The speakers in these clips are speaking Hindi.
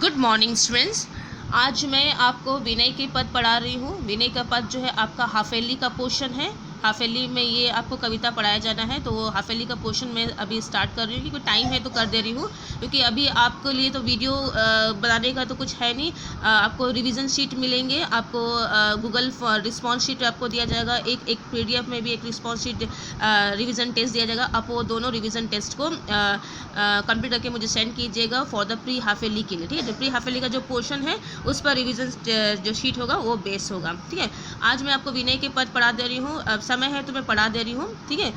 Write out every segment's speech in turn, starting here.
Good morning students. आज मैं आपको विनय के पद पढ़ा रही हूँ। विनय का पद जो है आपका हाफेली का पोर्शन है। हाफेली में ये आपको कविता पढ़ाया जाना है, तो वो हाफेली का पोर्शन मैं अभी स्टार्ट कर रही हूँ क्योंकि टाइम है तो कर दे रही हूँ, क्योंकि अभी आपके लिए तो वीडियो बनाने का तो कुछ है नहीं। आपको रिवीजन शीट मिलेंगे, आपको गूगल रिस्पॉन्स शीट आपको दिया जाएगा, एक PDF में भी एक रिस्पॉन्स शीट रिवीजन टेस्ट दिया जाएगा। आप वो दोनों रिवीजन टेस्ट को कंप्लीट करके मुझे सेंड कीजिएगा फॉर द प्री हाफेली के लिए, ठीक है। जो प्री हाफेली का जो पोर्शन है उस पर रिवीजन जो शीट होगा वो बेस होगा, ठीक है। आज मैं आपको विनय के पद पढ़ा दे रही हूँ, अब समय है तो मैं पढ़ा दे रही हूँ, ठीक है।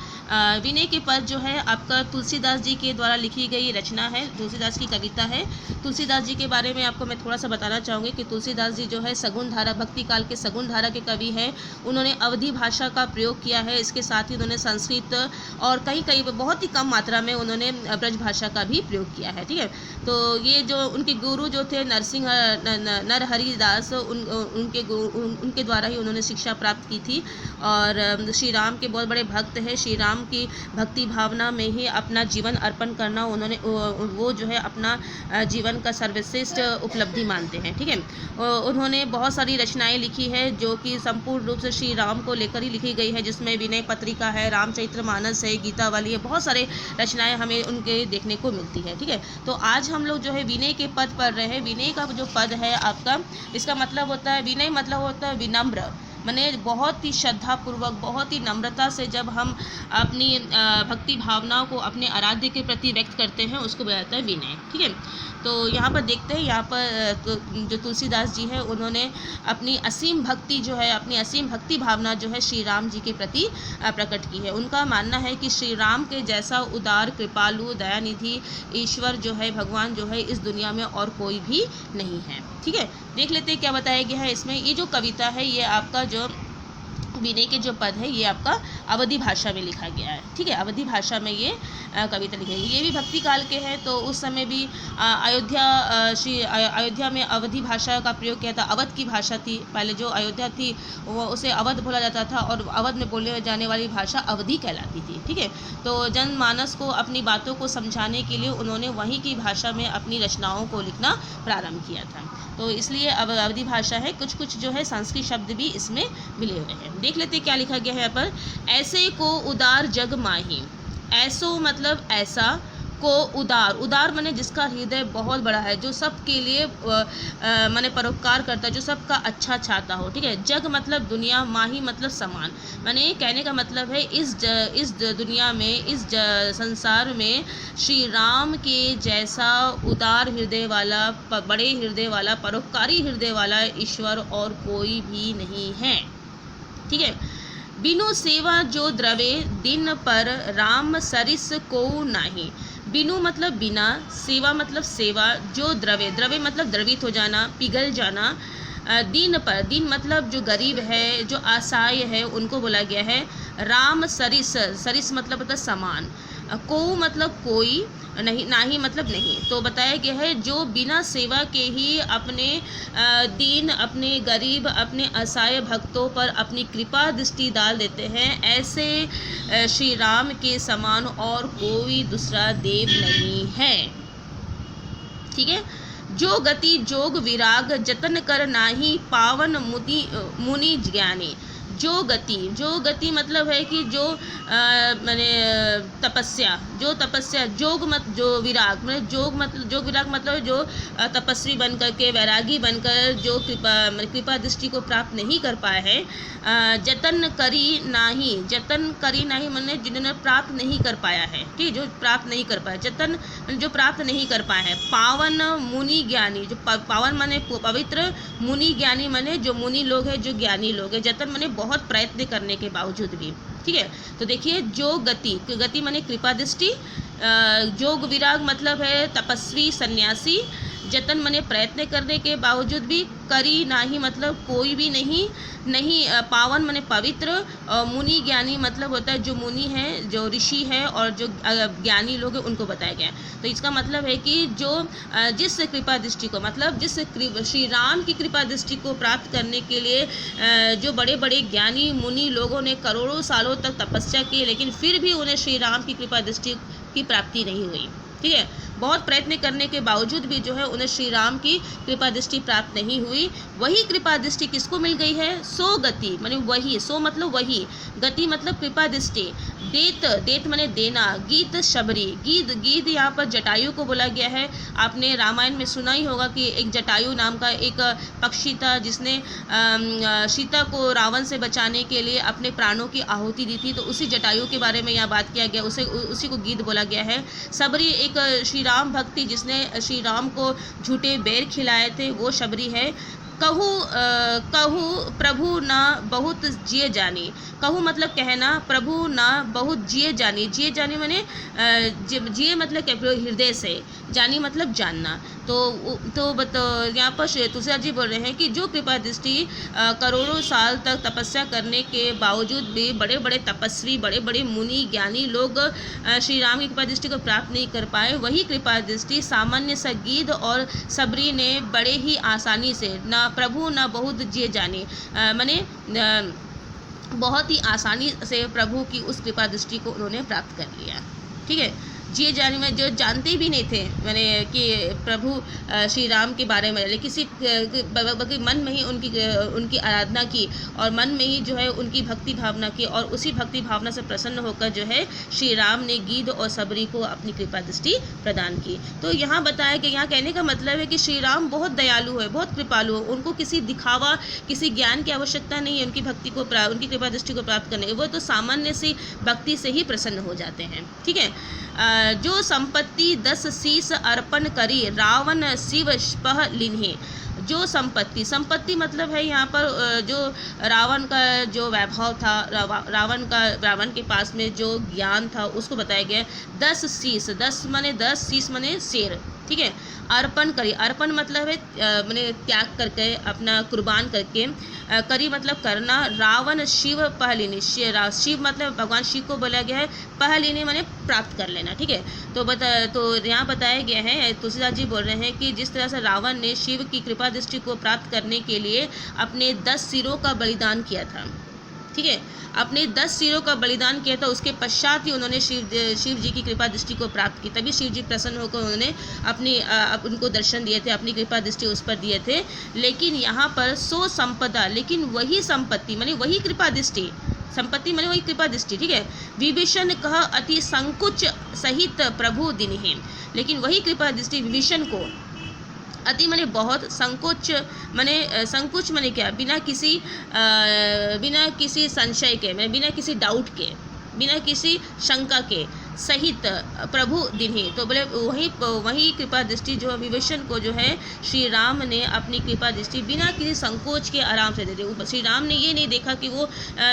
विनय के पद जो है आपका तुलसीदास जी के द्वारा लिखी गई रचना है, तुलसीदास की कविता है। तुलसीदास जी के बारे में आपको मैं थोड़ा सा बताना चाहूँगी कि तुलसीदास जी जो है सगुन धारा, भक्ति काल के सगुन धारा के कवि हैं। उन्होंने अवधी भाषा का प्रयोग किया है, इसके साथ ही उन्होंने संस्कृत और कई बहुत ही कम मात्रा में उन्होंने ब्रज भाषा का भी प्रयोग किया है, ठीक है। तो ये जो उनके गुरु जो थे नरहरिदास, उनके द्वारा ही उन्होंने शिक्षा प्राप्त की थी। और श्री राम के बहुत बड़े भक्त हैं। श्री राम की भक्ति भावना में ही अपना जीवन अर्पण करना उन्होंने वो जो है अपना जीवन का सर्वश्रेष्ठ उपलब्धि मानते हैं, ठीक है। उन्होंने बहुत सारी रचनाएं लिखी है जो कि संपूर्ण रूप से श्री राम को लेकर ही लिखी गई है, जिसमें विनय पत्रिका है, रामचरितमानस है, गीतावली है, बहुत सारे रचनाएं हमें उनके देखने को मिलती है, ठीक है। तो आज हम लोग जो है विनय के पद पढ़ रहे हैं। विनय का जो पद है आपका, इसका मतलब होता है, विनय मतलब होता है विनम्र, माने बहुत ही श्रद्धापूर्वक, बहुत ही नम्रता से जब हम अपनी भक्ति भावनाओं को अपने आराध्य के प्रति व्यक्त करते हैं उसको बताता है विनय, ठीक है। तो यहाँ पर देखते हैं, यहाँ पर जो तुलसीदास जी है उन्होंने अपनी असीम भक्ति जो है, अपनी असीम भक्ति भावना जो है श्री राम जी के प्रति प्रकट की है। उनका मानना है कि श्री राम के जैसा उदार, कृपालु, दयानिधि ईश्वर जो है, भगवान जो है, इस दुनिया में और कोई भी नहीं है, ठीक है। देख लेते हैं क्या बताया गया है इसमें। ये जो कविता है ये आपका जो विनय के जो पद है ये आपका अवधी भाषा में लिखा गया है, ठीक है। अवधी भाषा में ये कविता लिखी गई। ये भी भक्ति काल के हैं, तो उस समय भी अयोध्या में अवधी भाषा का प्रयोग किया था। अवध की भाषा थी, पहले जो अयोध्या थी वो उसे अवध बोला जाता था और अवध में बोले जाने वाली भाषा अवधी कहलाती थी, ठीक है। तो जनमानस को अपनी बातों को समझाने के लिए उन्होंने वहीं की भाषा में अपनी रचनाओं को लिखना प्रारंभ किया था, तो इसलिए अवधी भाषा है। कुछ कुछ जो है संस्कृत शब्द भी इसमें मिले हुए हैं। देख लेते क्या लिखा गया है यहाँ पर। ऐसे को उदार जग माही, ऐसो मतलब ऐसा, को उदार, उदार माने जिसका हृदय बहुत बड़ा है, जो सबके लिए माने परोपकार करता है, जो सबका अच्छा चाहता हो, ठीक है। जग मतलब दुनिया, माही मतलब समान, माने कहने का मतलब है इस दुनिया में, इस संसार में श्री राम के जैसा उदार हृदय वाला, बड़े हृदय वाला, परोपकारी हृदय वाला ईश्वर और कोई भी नहीं है, ठीक है। बिनु सेवा जो द्रवे, दिन पर राम सरिस को नाही। बिनु मतलब बिना, सेवा मतलब सेवा, जो द्रवे, द्रवे मतलब द्रवित हो जाना, पिघल जाना। दीन पर, दीन मतलब जो गरीब है, जो असहाय है, उनको बोला गया है। राम सरिस, सरिस मतलब होता है समान। को मतलब कोई, नहीं, नाही मतलब नहीं। तो बताया गया है जो बिना सेवा के ही अपने दीन, अपने गरीब, अपने असहाय भक्तों पर अपनी कृपा दृष्टि डाल देते हैं, ऐसे श्री राम के समान और कोई दूसरा देव नहीं है, ठीक है। जो गति जोग विराग, जतन कर नाही, पावन मुनि ज्ञानी। जो गति मतलब है कि जो माने तपस्या, जो तपस्या, जो विराग, मतलब जोग विराग मतलब जो तपस्वी बनकर के, वैरागी बनकर जो कृपा दृष्टि को प्राप्त नहीं कर पाए हैं। जतन करी नाही माने जिन्होंने प्राप्त नहीं कर पाया है, ठीक, जो प्राप्त नहीं कर पाया, जतन जो प्राप्त नहीं कर पाए हैं। पावन मुनि ज्ञानी, जो पावन माने पवित्र, मुनि ज्ञानी माने जो मुनि लोग हैं, जो ज्ञानी लोग हैं। जतन माने बहुत प्रयत्न करने के बावजूद भी, ठीक है। तो देखिए जो गति माने कृपा दृष्टि, जोग विराग मतलब है तपस्वी सन्यासी, जतन माने प्रयत्न करने के बावजूद भी, करी नाही मतलब कोई भी नहीं, पावन माने पवित्र, मुनि ज्ञानी मतलब होता है जो मुनि है, जो ऋषि है और जो ज्ञानी लोग हैं उनको बताया गया है। तो इसका मतलब है कि जो जिस कृपा दृष्टि को, मतलब जिस श्री राम की कृपा दृष्टि को प्राप्त करने के लिए जो बड़े बड़े ज्ञानी मुनि लोगों ने करोड़ों सालों तक तपस्या की, लेकिन फिर भी उन्हें श्री राम की कृपा दृष्टि की प्राप्ति नहीं हुई, ठीक है। बहुत प्रयत्न करने के बावजूद भी जो है उन्हें श्री राम की कृपा दृष्टि प्राप्त नहीं हुई। वही कृपा दृष्टि किसको मिल गई है? सो गति, माने वही, सो मतलब वही, गति मतलब कृपा दृष्टि। देत, देत माने देना, गीत शबरी, गीत, गीत यहाँ पर जटायु को बोला गया है। आपने रामायण में सुना ही होगा कि एक जटायु नाम का एक पक्षी था जिसने सीता को रावण से बचाने के लिए अपने प्राणों की आहुति दी थी। तो उसी जटायु के बारे में यहाँ बात किया गया, उसी को गीत बोला गया है। शबरी एक श्री राम भक्ति जिसने श्री राम को झूठे बेर खिलाए थे, वो शबरी है। कहू प्रभु ना बहुत जिए जानी, कहू मतलब कहना, प्रभु ना बहुत जिए जानी, जिए जानी माने जिए मतलब हृदय से, जानी मतलब जानना। तो यहाँ पर तुलसीदास जी बोल रहे हैं कि जो कृपा दृष्टि करोड़ों साल तक तपस्या करने के बावजूद भी बड़े बड़े तपस्वी, बड़े बड़े मुनि ज्ञानी लोग श्री राम की कृपा दृष्टि को प्राप्त नहीं कर पाए, वही कृपा दृष्टि सामान्य सा गिद्ध और सबरी ने बड़े ही आसानी से, ना प्रभु ना बहुत जिए जाने, माने बहुत ही आसानी से प्रभु की उस कृपा दृष्टि को उन्होंने प्राप्त कर लिया। ठीक है। जिए जाने में जो जानते भी नहीं थे मैंने कि प्रभु श्री राम के बारे में, लेकिन किसी मन में ही उनकी आराधना की और मन में ही जो है उनकी भक्ति भावना की और उसी भक्ति भावना से प्रसन्न होकर जो है श्री राम ने गिद्ध और सबरी को अपनी कृपा दृष्टि प्रदान की। तो यहाँ बताया कि यहाँ कहने का मतलब है कि श्री राम बहुत दयालु है, बहुत कृपालु है, उनको किसी दिखावा, किसी ज्ञान की आवश्यकता नहीं है उनकी भक्ति को, उनकी कृपा दृष्टि को प्राप्त करने की। वो तो सामान्य सी भक्ति से ही प्रसन्न हो जाते हैं। ठीक है। जो संपत्ति 10 शीस अर्पण करी रावण शिव पह लिन्हे, जो संपत्ति मतलब है यहाँ पर जो रावण का जो वैभव था, रावण के पास में जो ज्ञान था उसको बताया गया। 10 शीस, 10 माने 10, शीस माने शेर। ठीक है। अर्पण करी, अर्पण मतलब है मैंने त्याग करके, अपना कुर्बान करके, करी मतलब करना, रावण शिव पहलिनी, शिव मतलब भगवान शिव को बोला गया है, पहलिनी माने प्राप्त कर लेना। ठीक है। तो यहाँ बताया गया है, तुलसीदास जी बोल रहे हैं कि जिस तरह से रावण ने शिव की कृपा दृष्टि को प्राप्त करने के लिए अपने 10 सिरों का बलिदान किया था। ठीक है। अपने 10 सिरों का बलिदान किया था, उसके पश्चात ही उन्होंने शिव जी की कृपा दृष्टि को प्राप्त की, तभी शिव जी प्रसन्न होकर उन्होंने उनको दर्शन दिए थे, अपनी कृपा दृष्टि उस पर दिए थे। लेकिन यहाँ पर सो संपदा, लेकिन वही संपत्ति माने वही कृपा दृष्टि, संपत्ति माने वही कृपा दृष्टि। ठीक है। विभीषण कह अति संकुच सहित प्रभु दिनहि, लेकिन वही कृपा दृष्टि विभीषण को, अति माने बहुत, संकोच माने क्या, बिना किसी संशय के, माने बिना किसी डाउट के, बिना किसी शंका के, सहित प्रभु दिन्हि, तो बोले वही कृपा दृष्टि जो विभीषण को जो है श्री राम ने अपनी कृपा दृष्टि बिना किसी संकोच के आराम से दे दी। श्री राम ने ये नहीं देखा कि वो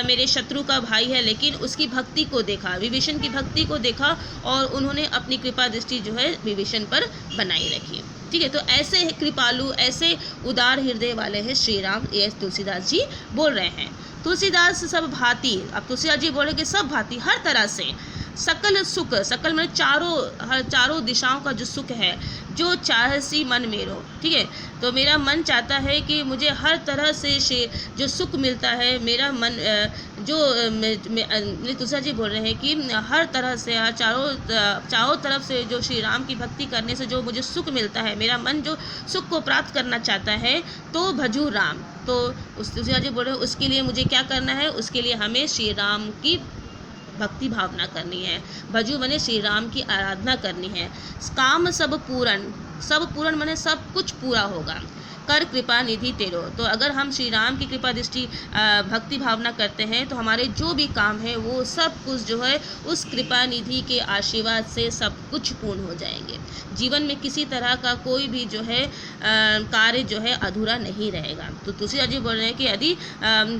मेरे शत्रु का भाई है, लेकिन उसकी भक्ति को देखा, विभीषण की भक्ति को देखा और उन्होंने अपनी कृपा दृष्टि जो है विभीषण पर बनाई रखी। ठीक है। तो ऐसे कृपालु, ऐसे उदार हृदय वाले हैं श्री राम, ये तुलसीदास जी बोल रहे हैं। तुलसीदास सब भांति, अब तुलसीदास जी बोल रहे कि सब भांति, हर तरह से सकल सुख, सकल में चारों दिशाओं का जो सुख है, जो चाहसी मन मेरो। ठीक है। तो मेरा मन चाहता है कि मुझे हर तरह से जो सुख मिलता है, मेरा मन जो तुलसीदास जी बोल रहे हैं कि हर तरह से चारों तरफ से जो श्री राम की भक्ति करने से जो मुझे सुख मिलता है, मेरा मन जो सुख को प्राप्त करना चाहता है, तो भजू राम। तो तुलसीदास जी बोल रहे हैं उसके लिए मुझे क्या करना है, उसके लिए हमें श्री राम की भक्ति भावना करनी है, भजू माने श्री राम की आराधना करनी है। काम सब पूर्ण माने सब कुछ पूरा होगा, कर कृपा निधि तेरो। तो अगर हम श्री राम की कृपा दृष्टि भक्ति भावना करते हैं तो हमारे जो भी काम है वो सब कुछ जो है उस कृपा निधि के आशीर्वाद से सब कुछ पूर्ण हो जाएंगे। जीवन में किसी तरह का कोई भी जो है कार्य जो है अधूरा नहीं रहेगा। तो तुलसीदास जी बोल रहे हैं कि यदि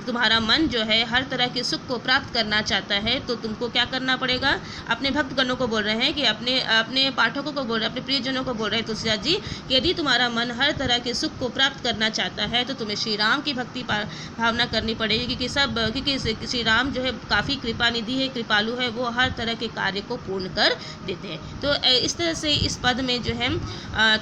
तुम्हारा मन जो है हर तरह के सुख को प्राप्त करना चाहता है तो तुमको क्या करना पड़ेगा, अपने भक्तगणों को बोल रहे हैं कि अपने पाठकों को बोल रहे हैं, अपने प्रियजनों को बोल रहे हैं तुलसीदास जी कि यदि तुम्हारा मन हर तरह के सुख को प्राप्त करना चाहता है तो तुम्हें श्री राम की भक्ति भावना करनी पड़ेगी, क्योंकि श्री राम जो है काफ़ी कृपा निधि है, कृपालु है, वो हर तरह के कार्य को पूर्ण कर देते हैं। तो इस तरह से इस पद में जो है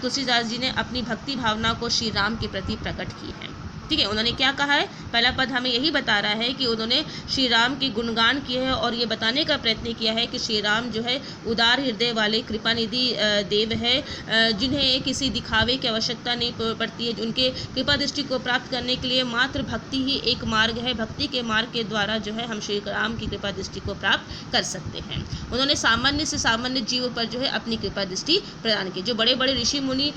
तुलसीदास जी ने अपनी भक्ति भावना को श्री राम के प्रति प्रकट की है। ठीक है, उन्होंने क्या कहा है, पहला पद हमें यही बता रहा है कि उन्होंने श्री राम की गुणगान किए है और ये बताने का प्रयत्न किया है कि श्री राम जो है उदार हृदय वाले कृपानिधि देव है, जिन्हें किसी दिखावे की आवश्यकता नहीं पड़ती है। उनके कृपा दृष्टि को प्राप्त करने के लिए मात्र भक्ति ही एक मार्ग है, भक्ति के मार्ग के द्वारा जो है हम श्री राम की कृपा दृष्टि को प्राप्त कर सकते हैं। उन्होंने सामान्य से सामान्य जीव पर जो है अपनी कृपा दृष्टि प्रदान की। जो बड़े बड़े ऋषि मुनि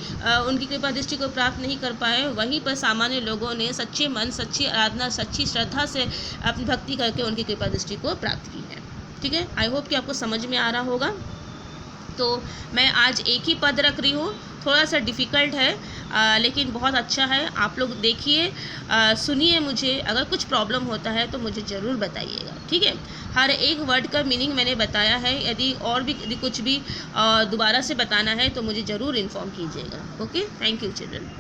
उनकी कृपा दृष्टि को प्राप्त नहीं कर पाए, वहीं पर सामान्य लोगों ने सच्चे मन, सच्ची आराधना, सच्ची श्रद्धा से अपनी भक्ति करके उनकी कृपा दृष्टि को प्राप्त की है। ठीक है, आई होप कि आपको समझ में आ रहा होगा। तो मैं आज एक ही पद रख रही हूँ, थोड़ा सा डिफ़िकल्ट है लेकिन बहुत अच्छा है। आप लोग देखिए, सुनिए मुझे, अगर कुछ प्रॉब्लम होता है तो मुझे ज़रूर बताइएगा। ठीक है, हर एक वर्ड का मीनिंग मैंने बताया है। यदि और भी यदि कुछ भी दोबारा से बताना है तो मुझे ज़रूर इन्फॉर्म कीजिएगा। Okay, thank you children.